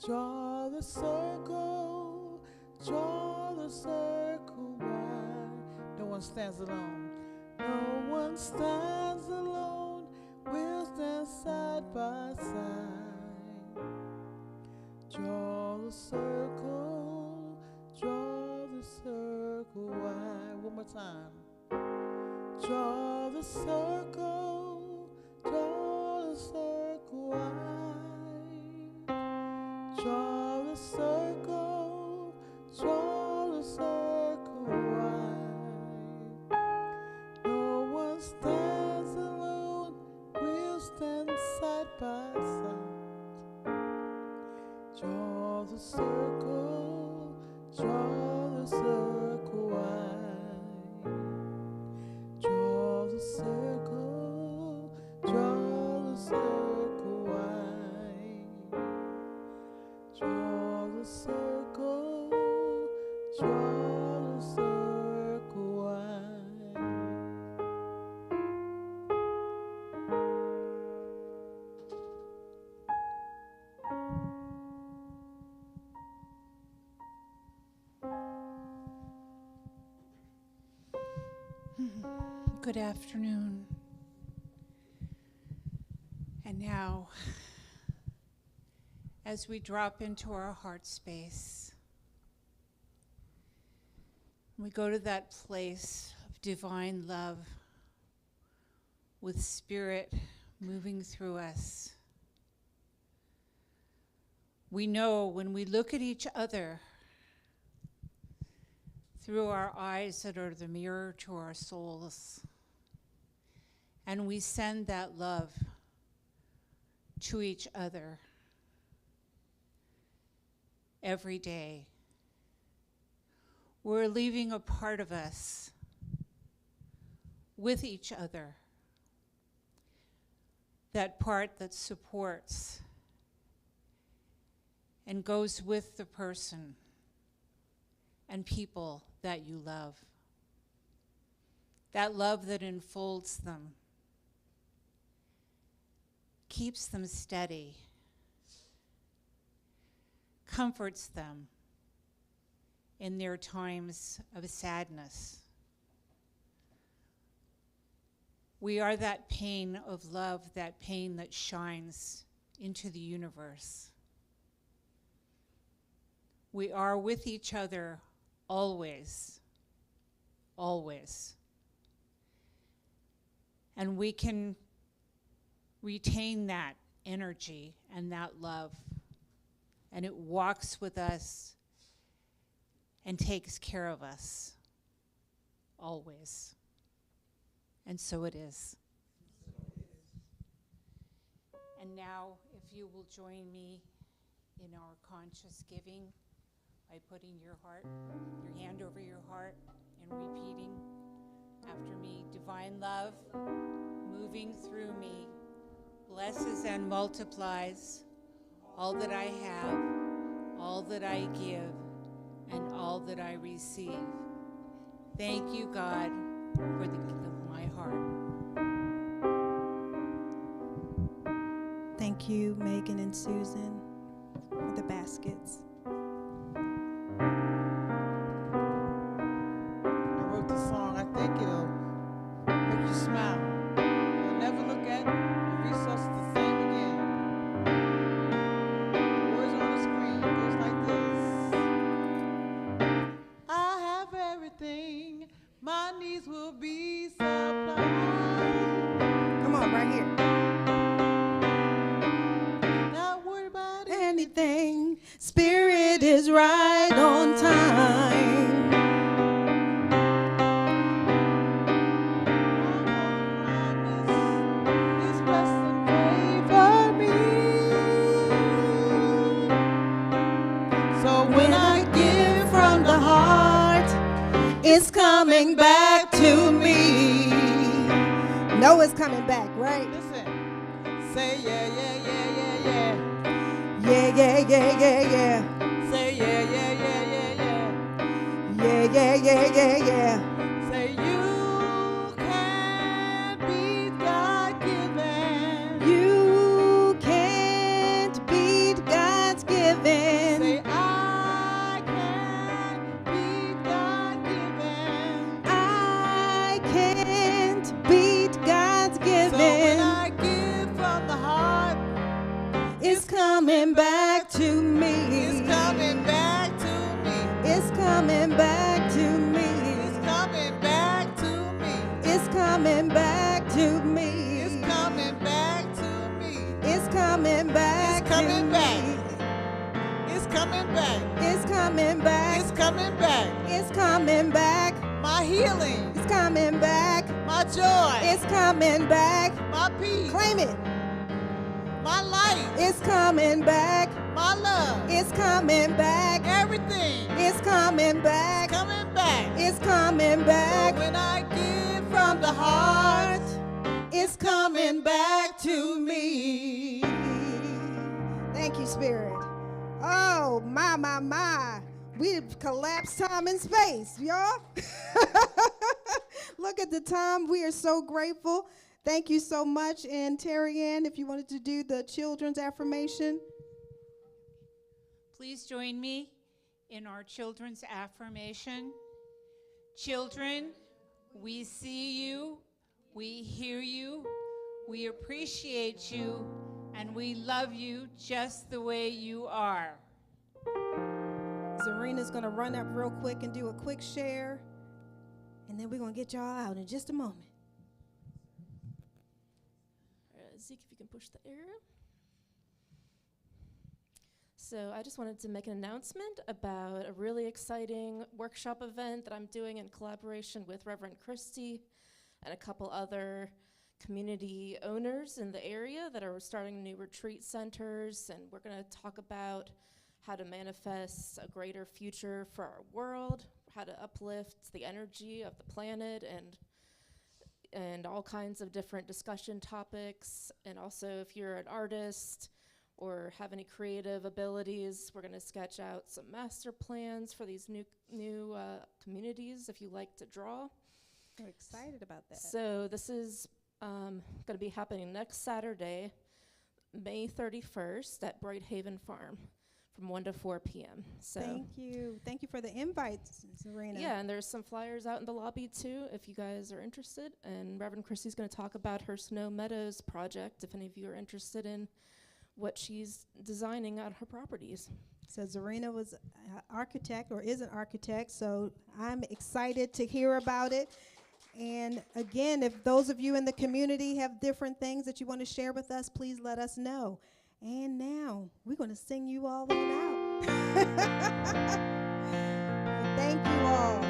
Draw the circle draw the circle wide. No one stands alone. No one stands alone. We'll stand side by side. Draw the circle wide. One more time. Draw the circle wide. Draw the circle wide. No one stands alone, we'll stand side by side. Draw the circle wide. Draw the circle wide. Draw the circle wide. Good afternoon. And now, as we drop into our heart space, we go to that place of divine love with Spirit moving through us. We know when we look at each other through our eyes that are the mirror to our souls, and we send that love to each other every day, we're leaving a part of us with each other, that part that supports and goes with the person and people that you love. That love that enfolds them, keeps them steady, comforts them in their times of sadness. We are that pain of love, that pain that shines into the universe. We are with each other always, always. And we can retain that energy and that love, and it walks with us and takes care of us always. And so it is. And now, if you will join me in our conscious giving by putting your hand over your heart and repeating after me, divine love moving through me blesses and multiplies all that I have, all that I give, and all that I receive. Thank you, God, for the gift of my heart. Thank you, Megan and Susan, for the baskets. I wrote the song. I think it'll make you smile. You'll never look at the resources the same again. The words on the screen goes like this. I have everything. My needs will be supplied. Come on, right here. Not worry about Anything, Spirit is right on time. His blessing favor me. So when I give from the heart, It's coming back to me. No, it's coming back, right? listen, say yeah, yeah, yeah, yeah, yeah. Yeah, yeah, yeah, yeah, yeah. Say yeah, yeah, yeah, yeah, yeah. Yeah, yeah, yeah, yeah, yeah. Say you can't beat God given. You can't beat God's given. Say I can't to me. It's coming back to me. It's coming back It's coming to back. me. It's coming back. It's coming back. It's coming back. It's coming back. My healing. It's coming back. My joy. It's coming back. My peace. Claim it. My light. It's coming back. My love. It's coming back. Everything. It's coming back. Coming back. It's coming back. When I give from the heart, It's coming back to me. Thank you, Spirit. Oh, my. We've collapsed time and space, y'all. Look at the time. We are so grateful. Thank you so much. And Terry Ann, if you wanted to do the children's affirmation. Please join me in our children's affirmation. Children, we see you, we hear you, we appreciate you, and we love you just the way you are. Zarina's going to run up real quick and do a quick share. And then we're going to get y'all out in just a moment. All right, Zeke, if you can push the arrow. So I just wanted to make an announcement about a really exciting workshop event that I'm doing in collaboration with Reverend Christie and a couple other community owners in the area that are starting new retreat centers. And we're going to talk about how to manifest a greater future for our world, how to uplift the energy of the planet, and all kinds of different discussion topics. And also, if you're an artist or have any creative abilities, we're going to sketch out some master plans for these new communities if you like to draw. I'm excited about that. So this is going to be happening next Saturday, May 31st at Bright Haven Farm from 1 to 4 p.m. So Thank you. Thank you for the invites, Zarina. yeah, and there's some flyers out in the lobby too if you guys are interested. And Reverend Christie's going to talk about her Snow Meadows project if any of you are interested in what she's designing on her properties. So Zarina was an architect or is an architect, so I'm excited to hear about it. And again, if those of you in the community have different things that you want to share with us, please let us know. And now we're going to sing you all on out. Thank you all.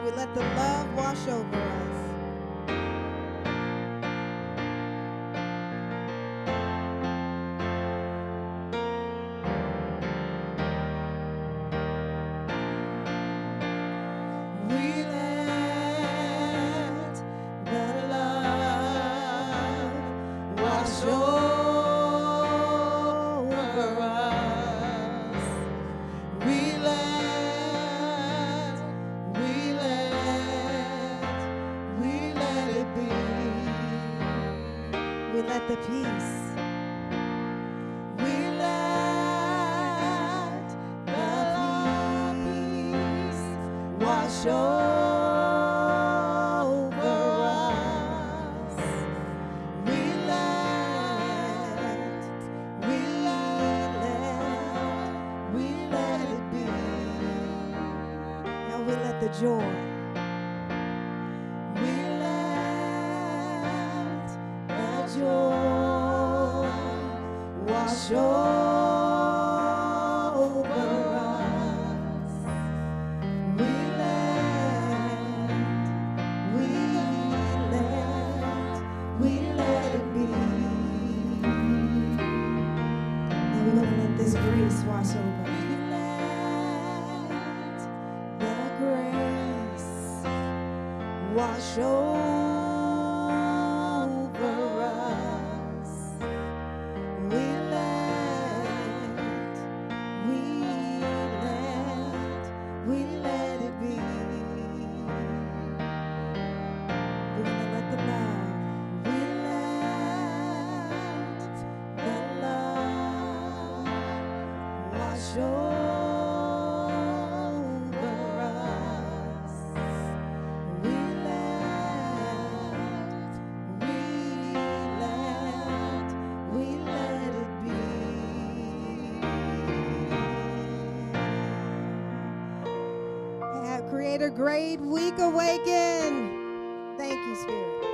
We let the love wash over us. The peace. We let the peace wash over us. We let it be. Now we let the joy. Wash over us. We let it be. Now we're going to let this grace wash over. We let the grace wash over. Creator grade week, Awaken. Thank you, Spirit.